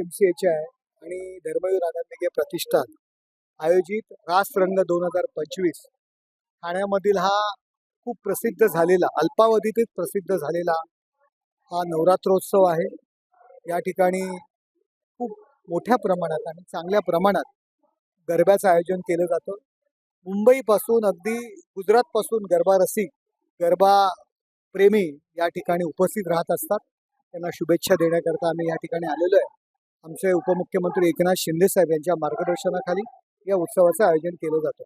MCHI आणि धर्मवीर आनंदगे प्रतिष्ठान आयोजित रास रंग 2025 ठाण्यामधील हा खूप प्रसिद्ध झालेला, अल्पावधीतच प्रसिद्ध झालेला हा नवरात्रोत्सव आहे। या ठिकाणी खूप मोठ्या प्रमाणात आणि चांगल्या प्रमाणात गरब्याचं आयोजन केलं जातं। मुंबईपासून अगदी गुजरातपासून गरबा रसिक, गरबा प्रेमी या ठिकाणी उपस्थित राहत असतात। त्यांना शुभेच्छा देण्याकरता आम्ही या ठिकाणी आलेलो आहे। आमचे उपमुख्यमंत्री एकनाथ शिंदे साहेब यांच्या मार्गदर्शनाखाली या उत्सवाचं आयोजन केलं जातं।